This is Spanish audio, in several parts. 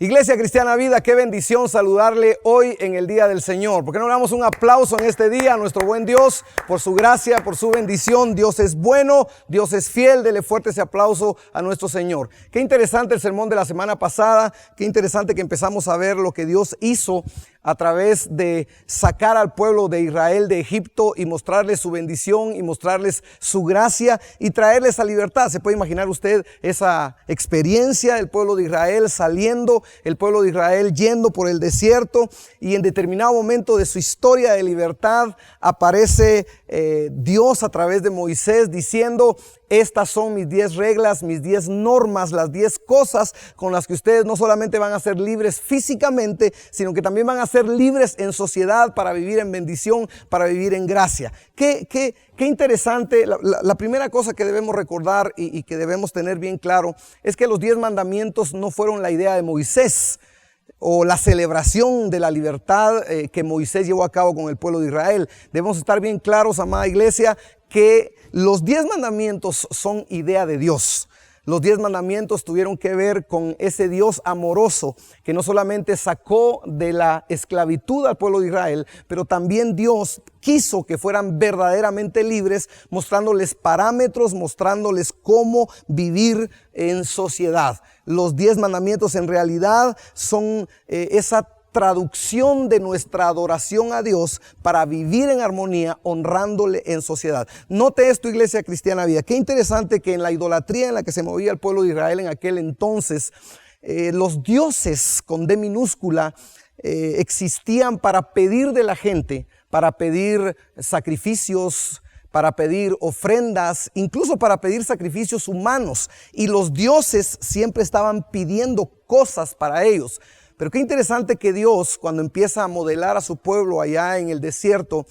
Iglesia Cristiana Vida, qué bendición saludarle hoy en el Día del Señor. ¿Por qué no le damos un aplauso en este día a nuestro buen Dios por su gracia, por su bendición? Dios es bueno, Dios es fiel. Dele fuerte ese aplauso a nuestro Señor. Qué interesante el sermón de la semana pasada. Qué interesante que empezamos a ver lo que Dios hizo a través de sacar al pueblo de Israel de Egipto y mostrarles su bendición y mostrarles su gracia y traerles a libertad. ¿Se puede imaginar usted esa experiencia del pueblo de Israel saliendo, el pueblo de Israel yendo por el desierto, y en determinado momento de su historia de libertad aparece Dios a través de Moisés diciendo: estas son mis 10 reglas, mis 10 normas, las 10 cosas con las que ustedes no solamente van a ser libres físicamente, sino que también van a ser libres en sociedad para vivir en bendición, para vivir en gracia. Qué interesante. La primera cosa que debemos recordar y que debemos tener bien claro es que los 10 mandamientos no fueron la idea de Moisés o la celebración de la libertad que Moisés llevó a cabo con el pueblo de Israel. Debemos estar bien claros, amada iglesia, que los 10 mandamientos son idea de Dios. Los 10 mandamientos tuvieron que ver con ese Dios amoroso que no solamente sacó de la esclavitud al pueblo de Israel, pero también Dios quiso que fueran verdaderamente libres, mostrándoles parámetros, mostrándoles cómo vivir en sociedad. Los 10 mandamientos en realidad son esa traducción de nuestra adoración a Dios para vivir en armonía, honrándole en sociedad. Note esto, Iglesia Cristiana Vida. Qué interesante que en la idolatría en la que se movía el pueblo de Israel en aquel entonces, los dioses con D minúscula existían para pedir de la gente, para pedir sacrificios, para pedir ofrendas, incluso para pedir sacrificios humanos. Y los dioses siempre estaban pidiendo cosas para ellos. Pero qué interesante que Dios, cuando empieza a modelar a su pueblo allá en el desierto,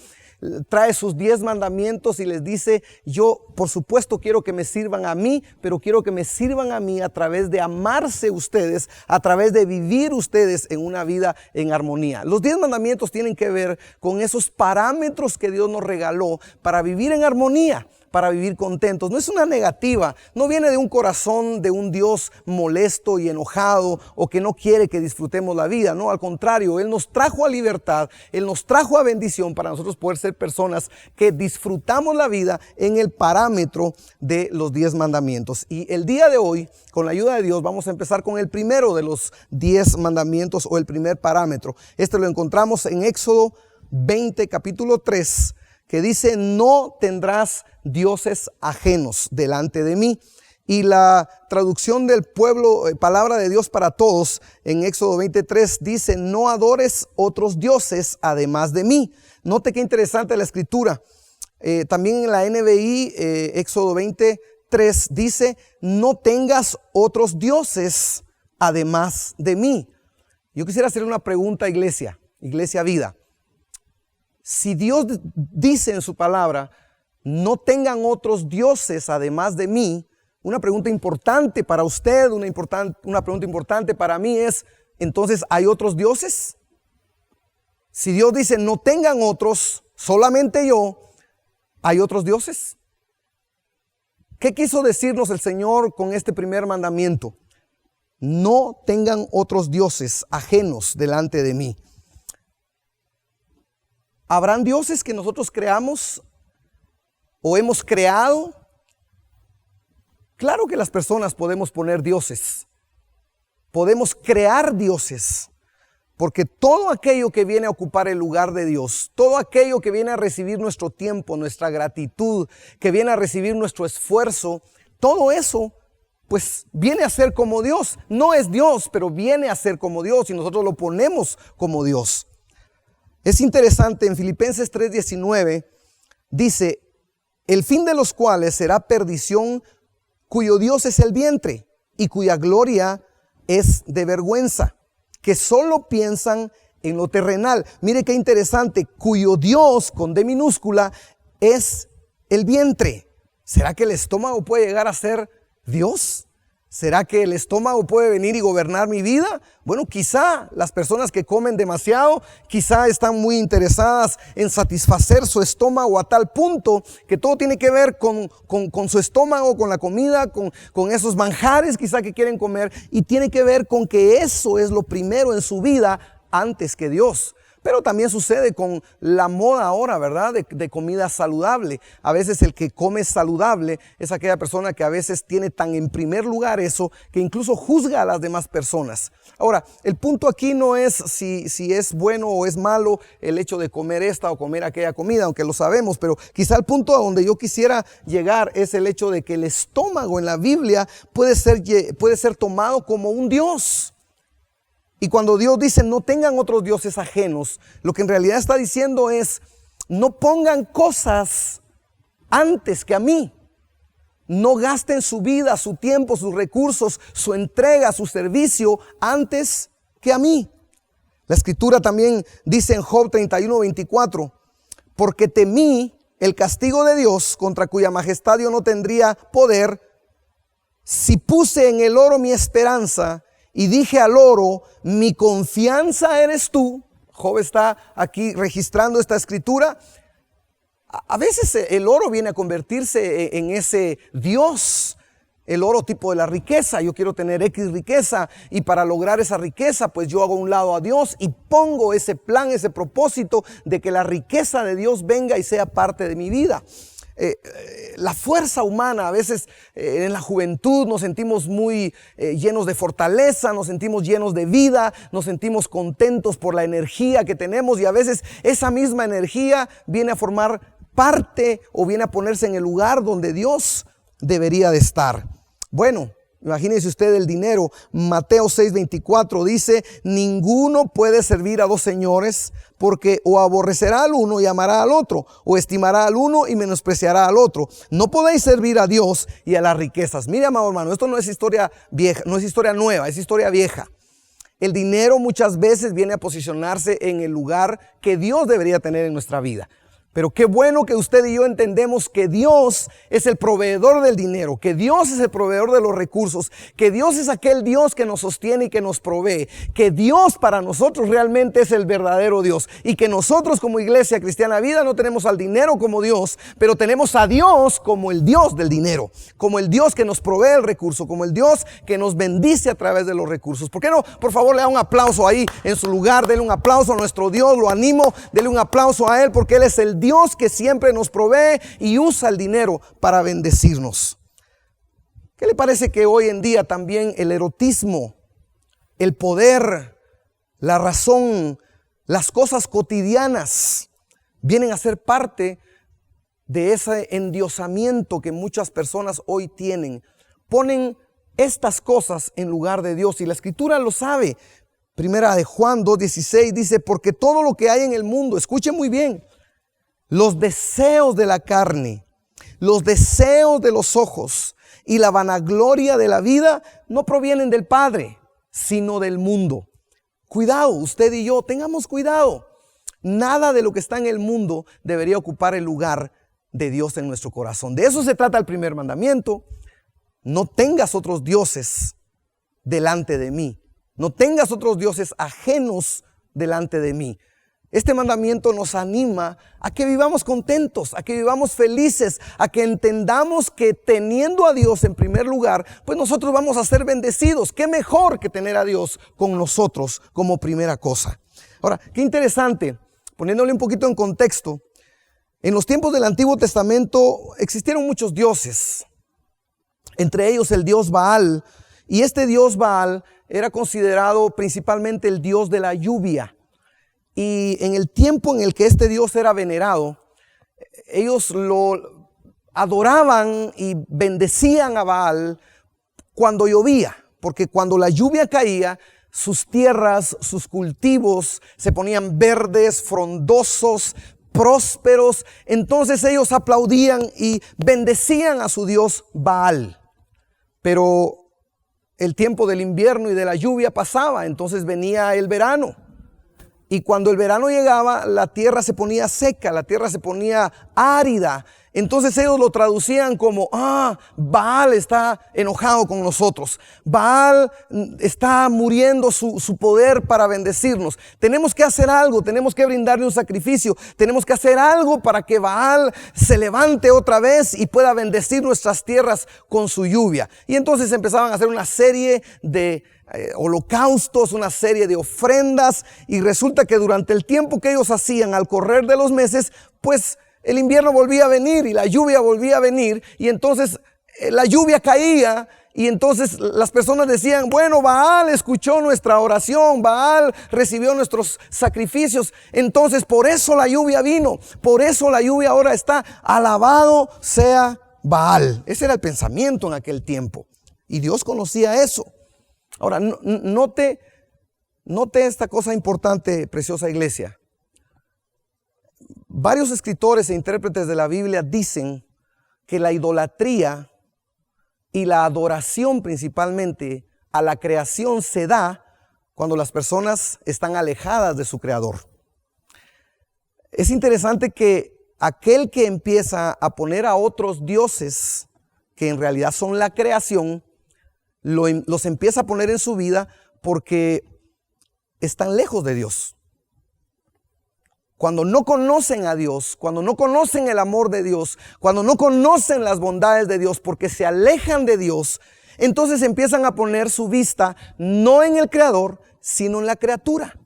trae sus 10 mandamientos y les dice: yo por supuesto quiero que me sirvan a mí, pero quiero que me sirvan a mí a través de amarse ustedes, a través de vivir ustedes en una vida en armonía. Los 10 mandamientos tienen que ver con esos parámetros que Dios nos regaló para vivir en armonía, para vivir contentos. No es una negativa, no viene de un corazón de un Dios molesto y enojado o que no quiere que disfrutemos la vida. No, al contrario, Él nos trajo a libertad, Él nos trajo a bendición para nosotros poder ser personas que disfrutamos la vida en el parámetro de los 10 mandamientos. Y el día de hoy, con la ayuda de Dios, vamos a empezar con el primero de los 10 mandamientos o el primer parámetro. Este lo encontramos en Éxodo 20, capítulo 3, que dice: no tendrás dioses ajenos delante de mí. Y la traducción del pueblo, palabra de Dios para todos, en Éxodo 23 dice: no adores otros dioses además de mí. Note qué interesante la escritura. También en la NBI, Éxodo 23 dice: no tengas otros dioses además de mí. Yo quisiera hacerle una pregunta, Iglesia Vida. Si Dios dice en su palabra: no tengan otros dioses además de mí, una pregunta importante para usted, una pregunta importante para mí es: ¿entonces hay otros dioses? Si Dios dice: no tengan otros, solamente yo, ¿hay otros dioses? ¿Qué quiso decirnos el Señor con este primer mandamiento? No tengan otros dioses ajenos delante de mí. ¿Habrán dioses que nosotros creamos o hemos creado? Claro que las personas podemos poner dioses, podemos crear dioses, porque todo aquello que viene a ocupar el lugar de Dios, todo aquello que viene a recibir nuestro tiempo, nuestra gratitud, que viene a recibir nuestro esfuerzo, todo eso pues viene a ser como Dios. No es Dios, pero viene a ser como Dios y nosotros lo ponemos como Dios. Es interesante, en Filipenses 3:19 dice: el fin de los cuales será perdición, cuyo Dios es el vientre y cuya gloria es de vergüenza, que solo piensan en lo terrenal. Mire qué interesante, cuyo Dios con D minúscula es el vientre. ¿Será que el estómago puede llegar a ser Dios? ¿Será que el estómago puede venir y gobernar mi vida? Bueno, quizá las personas que comen demasiado, quizá están muy interesadas en satisfacer su estómago a tal punto que todo tiene que ver con su estómago, con la comida, con esos manjares quizá que quieren comer, y tiene que ver con que eso es lo primero en su vida antes que Dios. Pero también sucede con la moda ahora, ¿verdad? De comida saludable. A veces el que come saludable es aquella persona que a veces tiene tan en primer lugar eso que incluso juzga a las demás personas. Ahora, el punto aquí no es si es bueno o es malo el hecho de comer esta o comer aquella comida, aunque lo sabemos, pero quizá el punto a donde yo quisiera llegar es el hecho de que el estómago en la Biblia puede ser tomado como un Dios. Y cuando Dios dice no tengan otros dioses ajenos, lo que en realidad está diciendo es no pongan cosas antes que a mí. No gasten su vida, su tiempo, sus recursos, su entrega, su servicio antes que a mí. La escritura también dice en Job 31:24, porque temí el castigo de Dios contra cuya majestad yo no tendría poder, si puse en el oro mi esperanza y dije al oro, mi confianza eres tú. Job está aquí registrando esta escritura. A veces el oro viene a convertirse en ese Dios. El oro tipo de la riqueza. Yo quiero tener X riqueza y para lograr esa riqueza pues yo hago a un lado a Dios y pongo ese plan, ese propósito de que la riqueza de Dios venga y sea parte de mi vida. La fuerza humana, a veces en la juventud nos sentimos muy llenos de fortaleza, nos sentimos llenos de vida, nos sentimos contentos por la energía que tenemos y a veces esa misma energía viene a formar parte o viene a ponerse en el lugar donde Dios debería de estar. Bueno, imagínense usted el dinero. Mateo 6:24 dice, ninguno puede servir a dos señores, porque o aborrecerá al uno y amará al otro, o estimará al uno y menospreciará al otro. No podéis servir a Dios y a las riquezas. Mire, amado hermano, esto no es historia vieja, no es historia nueva, es historia vieja. El dinero muchas veces viene a posicionarse en el lugar que Dios debería tener en nuestra vida. Pero qué bueno que usted y yo entendemos que Dios es el proveedor del dinero, que Dios es el proveedor de los recursos, que Dios es aquel Dios que nos sostiene y que nos provee, que Dios para nosotros realmente es el verdadero Dios y que nosotros como Iglesia Cristiana Vida no tenemos al dinero como Dios, pero tenemos a Dios como el Dios del dinero, como el Dios que nos provee el recurso, como el Dios que nos bendice a través de los recursos. ¿Por qué no? Por favor, le da un aplauso ahí en su lugar, denle un aplauso a nuestro Dios, lo animo, denle un aplauso a Él porque Él es el Dios que siempre nos provee y usa el dinero para bendecirnos. ¿Qué le parece que hoy en día también el erotismo, el poder, la razón, las cosas cotidianas vienen a ser parte de ese endiosamiento que muchas personas hoy tienen? Ponen estas cosas en lugar de Dios y la escritura lo sabe. Primera de Juan 2:16 dice, porque todo lo que hay en el mundo, escuchen muy bien, los deseos de la carne, los deseos de los ojos y la vanagloria de la vida no provienen del Padre, sino del mundo. Cuidado, usted y yo, tengamos cuidado. Nada de lo que está en el mundo debería ocupar el lugar de Dios en nuestro corazón. De eso se trata el primer mandamiento. No tengas otros dioses delante de mí. No tengas otros dioses ajenos delante de mí. Este mandamiento nos anima a que vivamos contentos, a que vivamos felices, a que entendamos que teniendo a Dios en primer lugar, pues nosotros vamos a ser bendecidos. ¿Qué mejor que tener a Dios con nosotros como primera cosa? Ahora, qué interesante, poniéndole un poquito en contexto, en los tiempos del Antiguo Testamento existieron muchos dioses, entre ellos el dios Baal, y este dios Baal era considerado principalmente el dios de la lluvia. Y en el tiempo en el que este Dios era venerado, ellos lo adoraban y bendecían a Baal cuando llovía, porque cuando la lluvia caía, sus tierras, sus cultivos se ponían verdes, frondosos, prósperos. Entonces ellos aplaudían y bendecían a su Dios Baal. Pero el tiempo del invierno y de la lluvia pasaba, entonces venía el verano. Y cuando el verano llegaba, la tierra se ponía seca, la tierra se ponía árida. Entonces ellos lo traducían como, Baal está enojado con nosotros. Baal está muriendo su poder para bendecirnos. Tenemos que hacer algo, tenemos que brindarle un sacrificio. Tenemos que hacer algo para que Baal se levante otra vez y pueda bendecir nuestras tierras con su lluvia. Y entonces empezaban a hacer una serie de holocaustos, una serie de ofrendas, y resulta que durante el tiempo que ellos hacían, al correr de los meses, pues el invierno volvía a venir y la lluvia volvía a venir, y entonces la lluvia caía, y entonces las personas decían, bueno, Baal escuchó nuestra oración, Baal recibió nuestros sacrificios, entonces por eso la lluvia vino, por eso la lluvia ahora está, alabado sea Baal. Ese era el pensamiento en aquel tiempo, y Dios conocía eso. Ahora, note esta cosa importante, preciosa iglesia. Varios escritores e intérpretes de la Biblia dicen que la idolatría y la adoración principalmente a la creación se da cuando las personas están alejadas de su creador. Es interesante que aquel que empieza a poner a otros dioses, que en realidad son la creación, los empieza a poner en su vida porque están lejos de Dios. Cuando no conocen a Dios, cuando no conocen el amor de Dios, cuando no conocen las bondades de Dios, porque se alejan de Dios, entonces empiezan a poner su vista no en el Creador, sino en la criatura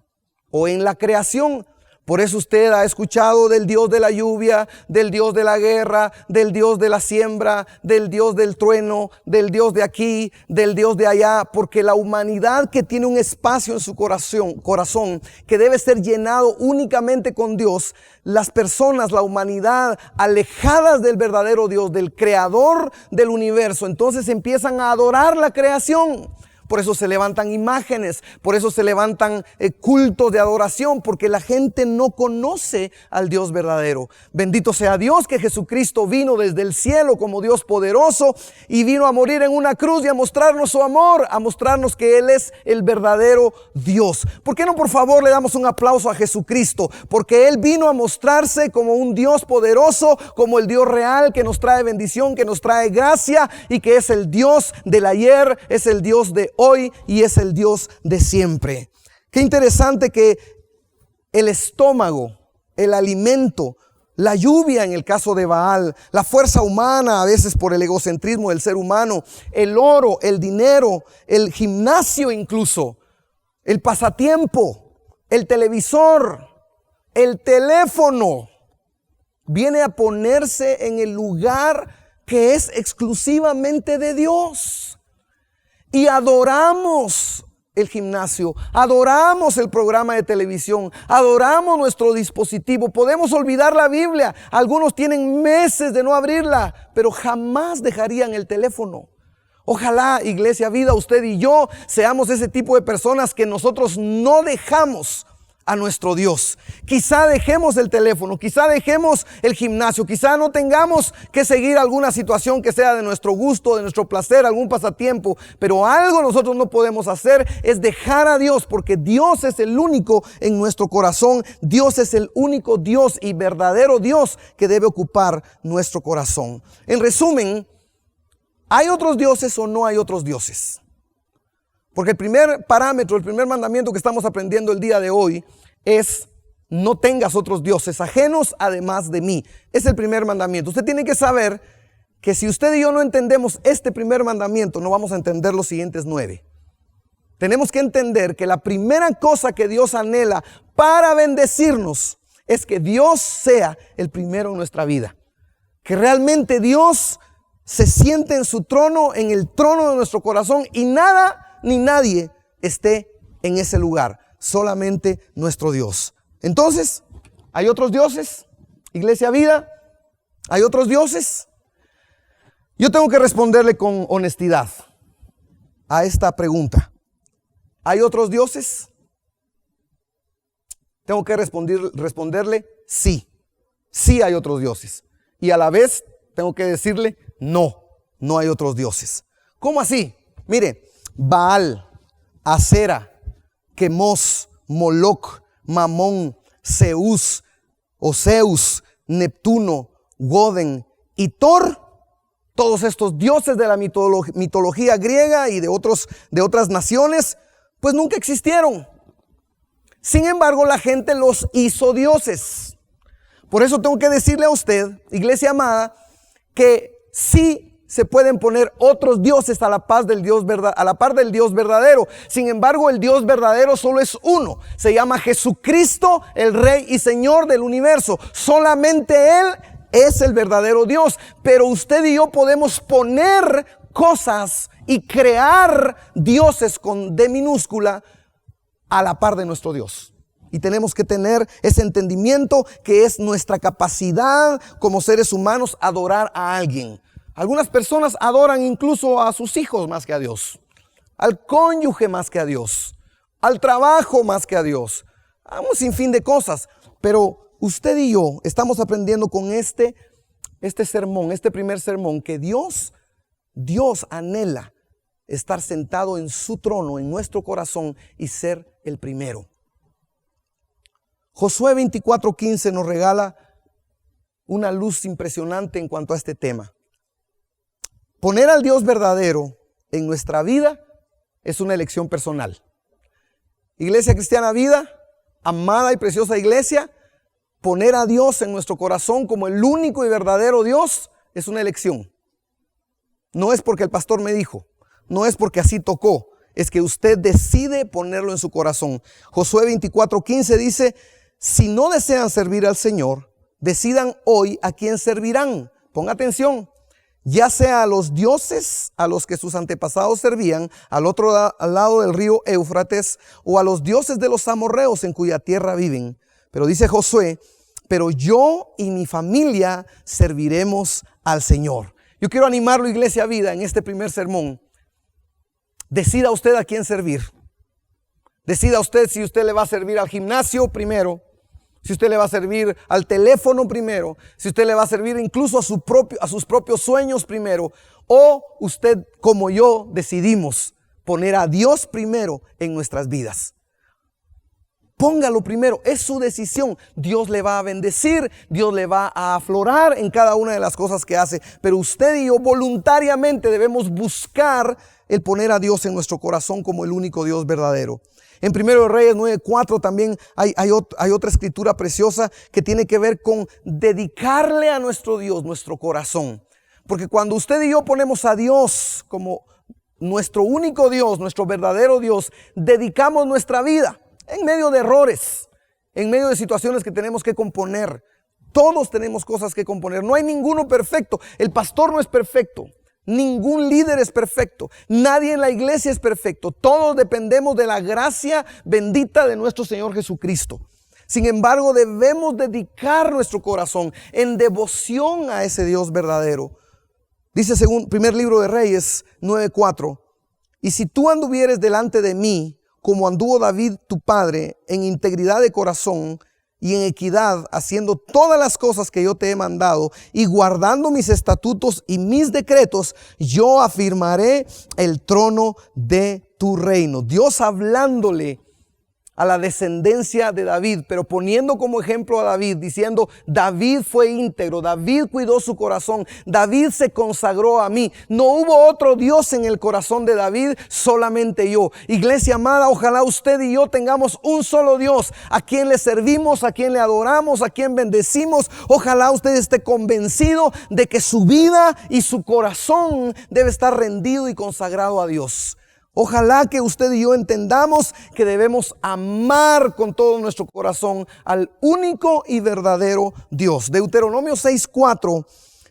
o en la creación. Por eso usted ha escuchado del Dios de la lluvia, del Dios de la guerra, del Dios de la siembra, del Dios del trueno, del Dios de aquí, del Dios de allá, porque la humanidad que tiene un espacio en su corazón que debe ser llenado únicamente con Dios, las personas, la humanidad alejadas del verdadero Dios, del creador del universo, entonces empiezan a adorar la creación. Por eso se levantan imágenes, por eso se levantan cultos de adoración, porque la gente no conoce al Dios verdadero. Bendito sea Dios que Jesucristo vino desde el cielo como Dios poderoso y vino a morir en una cruz y a mostrarnos su amor, a mostrarnos que Él es el verdadero Dios. ¿Por qué no, por favor, le damos un aplauso a Jesucristo? Porque Él vino a mostrarse como un Dios poderoso, como el Dios real que nos trae bendición, que nos trae gracia y que es el Dios del ayer, es el Dios de hoy y es el Dios de siempre. Qué interesante que el estómago, el alimento, la lluvia en el caso de Baal, la fuerza humana a veces por el egocentrismo del ser humano, el oro, el dinero, el gimnasio incluso, el pasatiempo, el televisor, el teléfono, viene a ponerse en el lugar que es exclusivamente de Dios. Y adoramos el gimnasio, adoramos el programa de televisión, adoramos nuestro dispositivo. Podemos olvidar la Biblia. Algunos tienen meses de no abrirla, pero jamás dejarían el teléfono. Ojalá, Iglesia Vida, usted y yo seamos ese tipo de personas que nosotros no dejamos a nuestro Dios. Quizá dejemos el teléfono, quizá dejemos el gimnasio, quizá no tengamos que seguir alguna situación que sea de nuestro gusto, de nuestro placer, algún pasatiempo, pero algo nosotros no podemos hacer es dejar a Dios, porque Dios es el único en nuestro corazón. Dios es el único Dios y verdadero Dios que debe ocupar nuestro corazón. En resumen, ¿hay otros dioses o no hay otros dioses? Porque el primer parámetro, el primer mandamiento que estamos aprendiendo el día de hoy es: no tengas otros dioses ajenos además de mí. Es el primer mandamiento. Usted tiene que saber que si usted y yo no entendemos este primer mandamiento, no vamos a entender los siguientes 9. Tenemos que entender que la primera cosa que Dios anhela para bendecirnos es que Dios sea el primero en nuestra vida. Que realmente Dios se siente en su trono, en el trono de nuestro corazón, y nada ni nadie esté en ese lugar, solamente nuestro Dios. Entonces, ¿hay otros dioses? Iglesia Vida, ¿hay otros dioses? Yo tengo que responderle con honestidad a esta pregunta. ¿Hay otros dioses? Tengo que responderle sí. Sí hay otros dioses. Y a la vez tengo que decirle no, no hay otros dioses. ¿Cómo así? Mire, Baal, Acera, Quemos, Moloc, Mamón, Zeus o Zeus, Neptuno, Woden y Thor, todos estos dioses de la mitología griega y de otras naciones, pues nunca existieron. Sin embargo, la gente los hizo dioses. Por eso tengo que decirle a usted, iglesia amada, que sí se pueden poner otros dioses a la par del Dios verdadero. Sin embargo, el Dios verdadero solo es uno. Se llama Jesucristo, el Rey y Señor del universo. Solamente Él es el verdadero Dios. Pero usted y yo podemos poner cosas y crear dioses con D minúscula a la par de nuestro Dios. Y tenemos que tener ese entendimiento que es nuestra capacidad como seres humanos adorar a alguien. Algunas personas adoran incluso a sus hijos más que a Dios, al cónyuge más que a Dios, al trabajo más que a Dios, a un sinfín de cosas. Pero usted y yo estamos aprendiendo con este sermón, este primer sermón, que Dios anhela estar sentado en su trono, en nuestro corazón y ser el primero. Josué 24:15 nos regala una luz impresionante en cuanto a este tema. Poner al Dios verdadero en nuestra vida es una elección personal. Iglesia Cristiana Vida, amada y preciosa iglesia, poner a Dios en nuestro corazón como el único y verdadero Dios es una elección. No es porque el pastor me dijo, no es porque así tocó, es que usted decide ponerlo en su corazón. Josué 24:15 dice, si no desean servir al Señor, decidan hoy a quién servirán. Ponga atención. Ya sea a los dioses a los que sus antepasados servían al lado del río Éufrates, o a los dioses de los amorreos en cuya tierra viven. Pero dice Josué, pero yo y mi familia serviremos al Señor. Yo quiero animarlo, Iglesia Vida, en este primer sermón. Decida usted a quién servir. Decida usted si usted le va a servir al gimnasio primero, si usted le va a servir al teléfono primero, si usted le va a servir incluso a sus propios sueños primero, o usted como yo decidimos poner a Dios primero en nuestras vidas. Póngalo primero, es su decisión. Dios le va a bendecir, Dios le va a aflorar en cada una de las cosas que hace, pero usted y yo voluntariamente debemos buscar el poner a Dios en nuestro corazón como el único Dios verdadero. En 1 Reyes 9:4 también hay otra escritura preciosa que tiene que ver con dedicarle a nuestro Dios nuestro corazón. Porque cuando usted y yo ponemos a Dios como nuestro único Dios, nuestro verdadero Dios, dedicamos nuestra vida en medio de errores, en medio de situaciones que tenemos que componer. Todos tenemos cosas que componer. No hay ninguno perfecto. El pastor no es perfecto. Ningún líder es perfecto. Nadie en la iglesia es perfecto. Todos dependemos de la gracia bendita de nuestro Señor Jesucristo. Sin embargo, debemos dedicar nuestro corazón en devoción a ese Dios verdadero. Dice según primer libro de Reyes 9:4, y si tú anduvieres delante de mí como anduvo David tu padre, en integridad de corazón y en equidad, haciendo todas las cosas que yo te he mandado y guardando mis estatutos y mis decretos, yo afirmaré el trono de tu reino. Dios hablándole a la descendencia de David, pero poniendo como ejemplo a David, diciendo, David fue íntegro, David cuidó su corazón, David se consagró a mí. No hubo otro Dios en el corazón de David, solamente yo. Iglesia amada, ojalá usted y yo tengamos un solo Dios, a quien le servimos, a quien le adoramos, a quien bendecimos. Ojalá usted esté convencido de que su vida y su corazón debe estar rendido y consagrado a Dios. Ojalá que usted y yo entendamos que debemos amar con todo nuestro corazón al único y verdadero Dios. Deuteronomio 6:4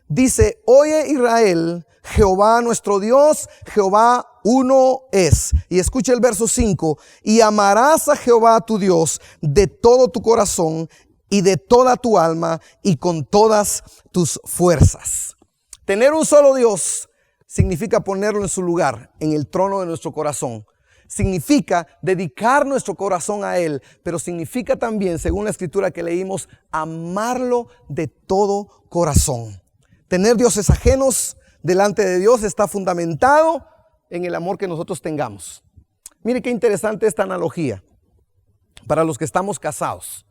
dice, oye Israel, Jehová nuestro Dios, Jehová uno es. Y escucha el verso 5, y amarás a Jehová tu Dios de todo tu corazón y de toda tu alma y con todas tus fuerzas. Tener un solo Dios significa ponerlo en su lugar, en el trono de nuestro corazón. Significa dedicar nuestro corazón a Él, pero significa también, según la escritura que leímos, amarlo de todo corazón. Tener dioses ajenos delante de Dios está fundamentado en el amor que nosotros tengamos. Mire qué interesante esta analogía. para los que estamos casados.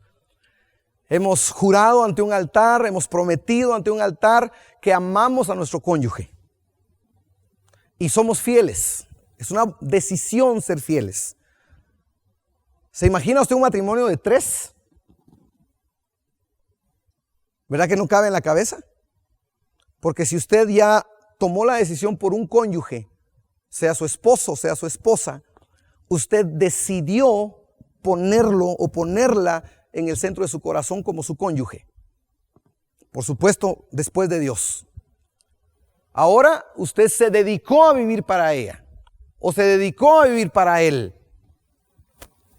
Hemos jurado ante un altar, hemos prometido ante un altar que amamos a nuestro cónyuge. Y somos fieles. Es una decisión ser fieles. ¿Se imagina usted un matrimonio de 3? ¿Verdad que no cabe en la cabeza? Porque si usted ya tomó la decisión por un cónyuge, sea su esposo, sea su esposa, usted decidió ponerlo o ponerla en el centro de su corazón como su cónyuge. Por supuesto, después de Dios. Ahora usted se dedicó a vivir para ella o se dedicó a vivir para él.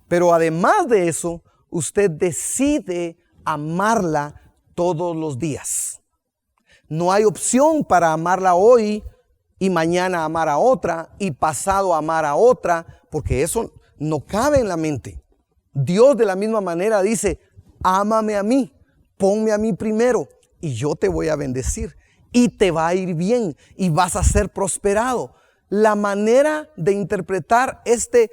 Pero además de eso, usted decide amarla todos los días. No hay opción para amarla hoy y mañana amar a otra y pasado amar a otra, porque eso no cabe en la mente. Dios de la misma manera dice, ámame a mí, ponme a mí primero y yo te voy a bendecir y te va a ir bien y vas a ser prosperado. La manera de interpretar este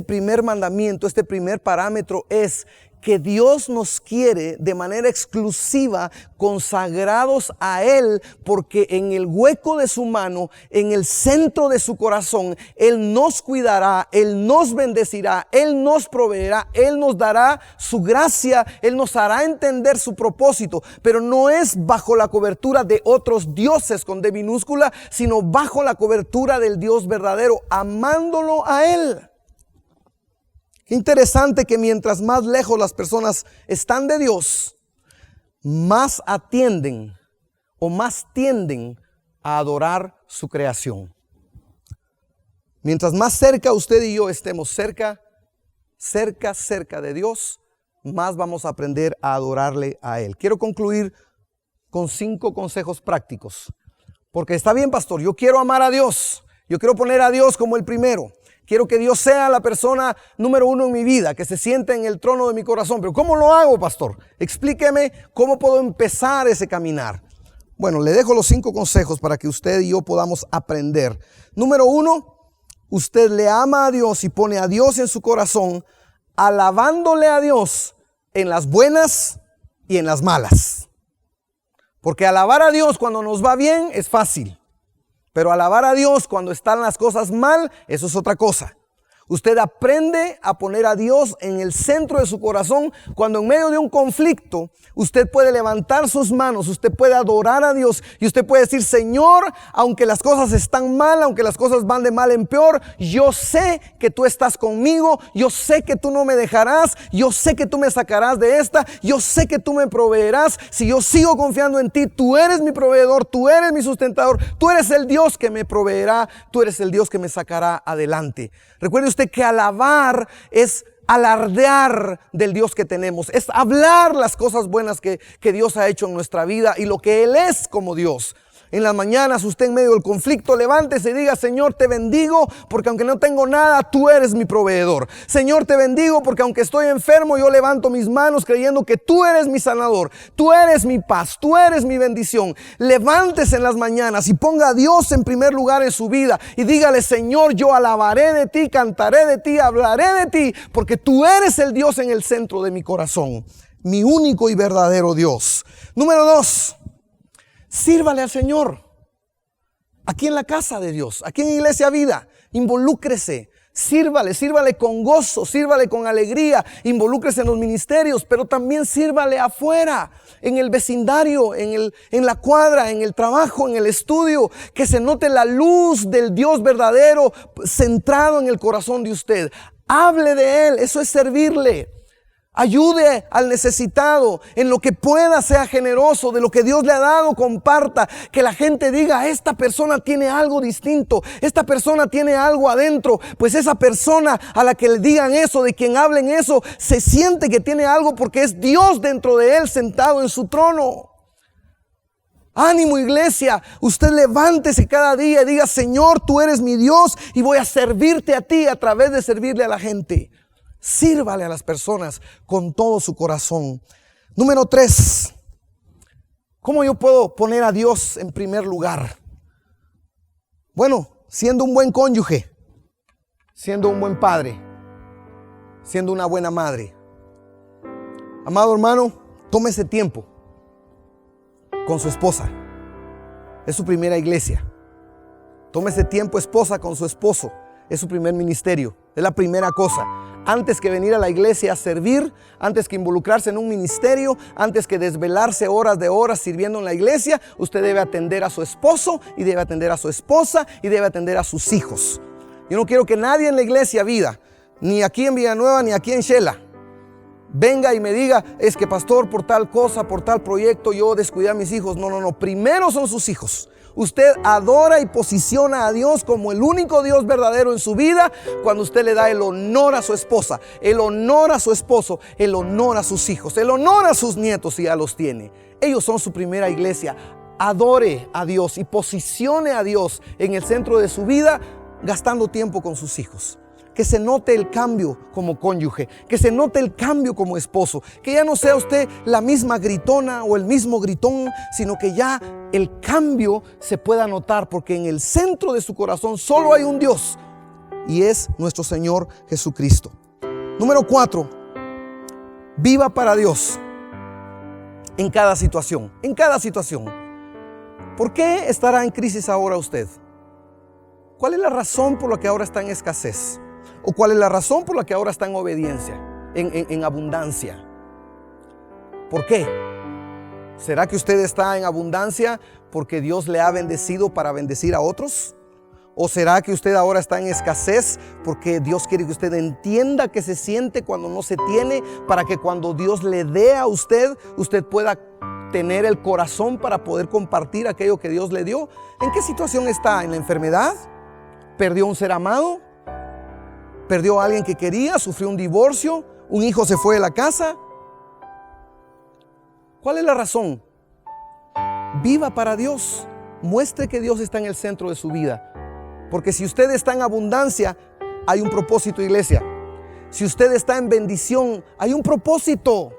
primer mandamiento, este primer parámetro es que Dios nos quiere de manera exclusiva consagrados a Él, porque en el hueco de su mano, en el centro de su corazón, Él nos cuidará, Él nos bendecirá, Él nos proveerá, Él nos dará su gracia, Él nos hará entender su propósito, pero no es bajo la cobertura de otros dioses con D minúscula, sino bajo la cobertura del Dios verdadero, amándolo a Él. Qué interesante que mientras más lejos las personas están de Dios, más atienden o más tienden a adorar su creación. Mientras más cerca usted y yo estemos cerca de Dios, más vamos a aprender a adorarle a Él. Quiero concluir con 5 consejos prácticos. Porque está bien, pastor, yo quiero amar a Dios. Yo quiero poner a Dios como el primero. Quiero que Dios sea la persona número 1 en mi vida, que se siente en el trono de mi corazón. Pero ¿cómo lo hago, pastor? Explíqueme cómo puedo empezar ese caminar. Bueno, le dejo los 5 consejos para que usted y yo podamos aprender. Número 1, usted le ama a Dios y pone a Dios en su corazón, alabándole a Dios en las buenas y en las malas. Porque alabar a Dios cuando nos va bien es fácil. Pero alabar a Dios cuando están las cosas mal, eso es otra cosa. Usted aprende a poner a Dios en el centro de su corazón cuando en medio de un conflicto usted puede levantar sus manos, usted puede adorar a Dios y usted puede decir, Señor, aunque las cosas están mal, aunque las cosas van de mal en peor, yo sé que tú estás conmigo, yo sé que tú no me dejarás, yo sé que tú me sacarás de esta, yo sé que tú me proveerás. Si yo sigo confiando en ti, tú eres mi proveedor, tú eres mi sustentador, tú eres el Dios que me proveerá, tú eres el Dios que me sacará adelante. Recuerde usted que alabar es alardear del Dios que tenemos, es hablar las cosas buenas que Dios ha hecho en nuestra vida y lo que Él es como Dios. En las mañanas usted en medio del conflicto levántese y diga, Señor, te bendigo porque aunque no tengo nada, tú eres mi proveedor. Señor, te bendigo porque aunque estoy enfermo, yo levanto mis manos creyendo que tú eres mi sanador, tú eres mi paz, tú eres mi bendición. Levántese en las mañanas y ponga a Dios en primer lugar en su vida y dígale, Señor, yo alabaré de ti, cantaré de ti, hablaré de ti, porque tú eres el Dios en el centro de mi corazón, mi único y verdadero Dios. Número 2. Sírvale al Señor. Aquí en la casa de Dios, aquí en Iglesia Vida, involúcrese, sírvale con gozo, sírvale con alegría, involúcrese en los ministerios, pero también sírvale afuera, en el vecindario, en la cuadra, en el trabajo, en el estudio, que se note la luz del Dios verdadero centrado en el corazón de usted. Hable de Él, eso es servirle. Ayude al necesitado, en lo que pueda sea generoso, de lo que Dios le ha dado comparta, que la gente diga, esta persona tiene algo distinto, esta persona tiene algo adentro, pues esa persona a la que le digan eso, de quien hablen eso, se siente que tiene algo porque es Dios dentro de él sentado en su trono. Ánimo, iglesia, usted levántese cada día y diga, Señor, tú eres mi Dios y voy a servirte a ti a través de servirle a la gente. Sírvale a las personas con todo su corazón. Número 3. ¿Cómo yo puedo poner a Dios en primer lugar? Bueno, siendo un buen cónyuge, siendo un buen padre, siendo una buena madre. Amado hermano, tome ese tiempo con su esposa. Es su primera iglesia. Tome ese tiempo, esposa, con su esposo. Es su primer ministerio. Es la primera cosa. Antes que venir a la iglesia a servir, antes que involucrarse en un ministerio, antes que desvelarse horas de horas sirviendo en la iglesia, usted debe atender a su esposo y debe atender a su esposa y debe atender a sus hijos. Yo no quiero que nadie en la iglesia vida, ni aquí en Villanueva, ni aquí en Shela, venga y me diga, es que pastor, por tal cosa, por tal proyecto, yo descuidé a mis hijos. No. Primero son sus hijos. Usted adora y posiciona a Dios como el único Dios verdadero en su vida cuando usted le da el honor a su esposa, el honor a su esposo, el honor a sus hijos, el honor a sus nietos si ya los tiene. Ellos son su primera iglesia. Adore a Dios y posicione a Dios en el centro de su vida, gastando tiempo con sus hijos. Que se note el cambio como cónyuge, que se note el cambio como esposo, que ya no sea usted la misma gritona o el mismo gritón, sino que ya el cambio se pueda notar, porque en el centro de su corazón solo hay un Dios y es nuestro Señor Jesucristo. Número 4, viva para Dios en cada situación, en cada situación. ¿Por qué estará en crisis ahora usted? ¿Cuál es la razón por la que ahora está en escasez? ¿O cuál es la razón por la que ahora está en obediencia, en abundancia? ¿Por qué? ¿Será que usted está en abundancia porque Dios le ha bendecido para bendecir a otros? ¿O será que usted ahora está en escasez porque Dios quiere que usted entienda que se siente cuando no se tiene, para que cuando Dios le dé a usted, usted pueda tener el corazón para poder compartir aquello que Dios le dio? ¿En qué situación está? ¿En la enfermedad? ¿Perdió un ser amado? ¿Perdió a alguien que quería? ¿Sufrió un divorcio? ¿Un hijo se fue de la casa? ¿Cuál es la razón? Viva para Dios. Muestre que Dios está en el centro de su vida. Porque si usted está en abundancia, hay un propósito, iglesia. Si usted está en bendición, hay un propósito.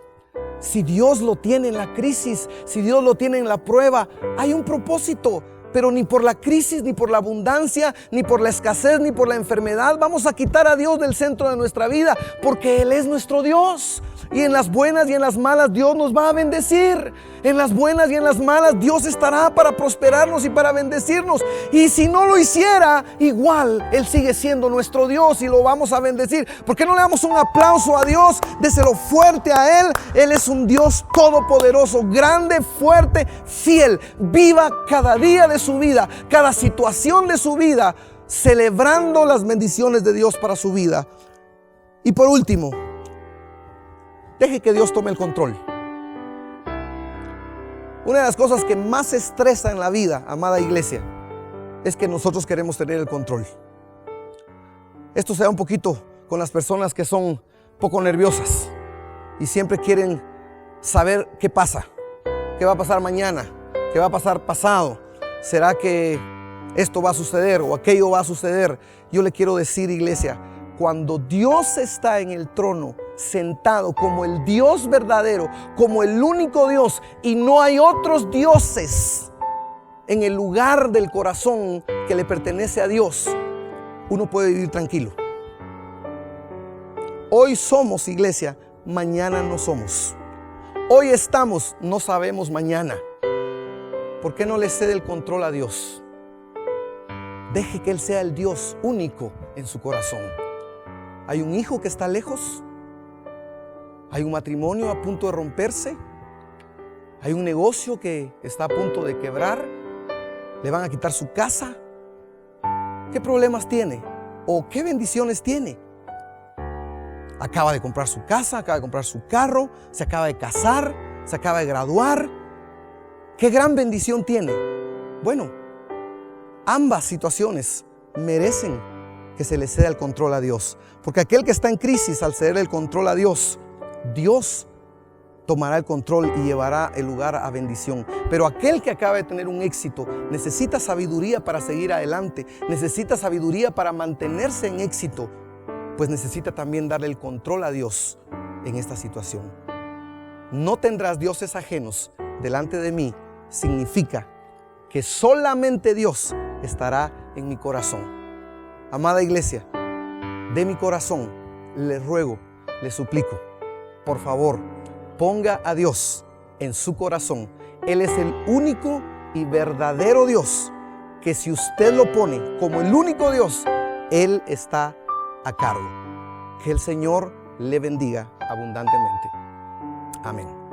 Si Dios lo tiene en la crisis, si Dios lo tiene en la prueba, hay un propósito. Pero ni por la crisis, ni por la abundancia, ni por la escasez, ni por la enfermedad vamos a quitar a Dios del centro de nuestra vida, porque Él es nuestro Dios. Y en las buenas y en las malas Dios nos va a bendecir. En las buenas y en las malas Dios estará para prosperarnos y para bendecirnos. Y si no lo hiciera, igual Él sigue siendo nuestro Dios y lo vamos a bendecir. ¿Por qué no le damos un aplauso a Dios? Déselo fuerte a Él. Él es un Dios todopoderoso, grande, fuerte, fiel. Viva cada día de su vida, cada situación de su vida, celebrando las bendiciones de Dios para su vida. Y por último, deje que Dios tome el control. Una de las cosas que más estresa en la vida, amada iglesia, es que nosotros queremos tener el control. Esto se da un poquito con las personas que son poco nerviosas y siempre quieren saber qué pasa, qué va a pasar mañana, qué va a pasar pasado. ¿Será que esto va a suceder o aquello va a suceder? Yo le quiero decir, iglesia, cuando Dios está en el trono, sentado como el Dios verdadero, como el único Dios, y no hay otros dioses en el lugar del corazón que le pertenece a Dios, uno puede vivir tranquilo. Hoy somos, iglesia, mañana no somos. Hoy estamos, no sabemos mañana. ¿Por qué no le cede el control a Dios? Deje que Él sea el Dios único en su corazón. ¿Hay un hijo que está lejos? ¿Hay un matrimonio a punto de romperse? ¿Hay un negocio que está a punto de quebrar? ¿Le van a quitar su casa? ¿Qué problemas tiene? ¿O qué bendiciones tiene? Acaba de comprar su casa, acaba de comprar su carro, se acaba de casar, se acaba de graduar. ¿Qué gran bendición tiene? Bueno, ambas situaciones merecen que se le ceda el control a Dios. Porque aquel que está en crisis, al ceder el control a Dios, Dios tomará el control y llevará el lugar a bendición. Pero aquel que acaba de tener un éxito necesita sabiduría para seguir adelante, necesita sabiduría para mantenerse en éxito, pues necesita también darle el control a Dios en esta situación. No tendrás dioses ajenos delante de mí significa que solamente Dios estará en mi corazón. Amada iglesia, de mi corazón les ruego le suplico, por favor, ponga a Dios en su corazón. Él es el único y verdadero Dios, que si usted lo pone como el único Dios, Él está a cargo. Que el Señor le bendiga abundantemente. Amén.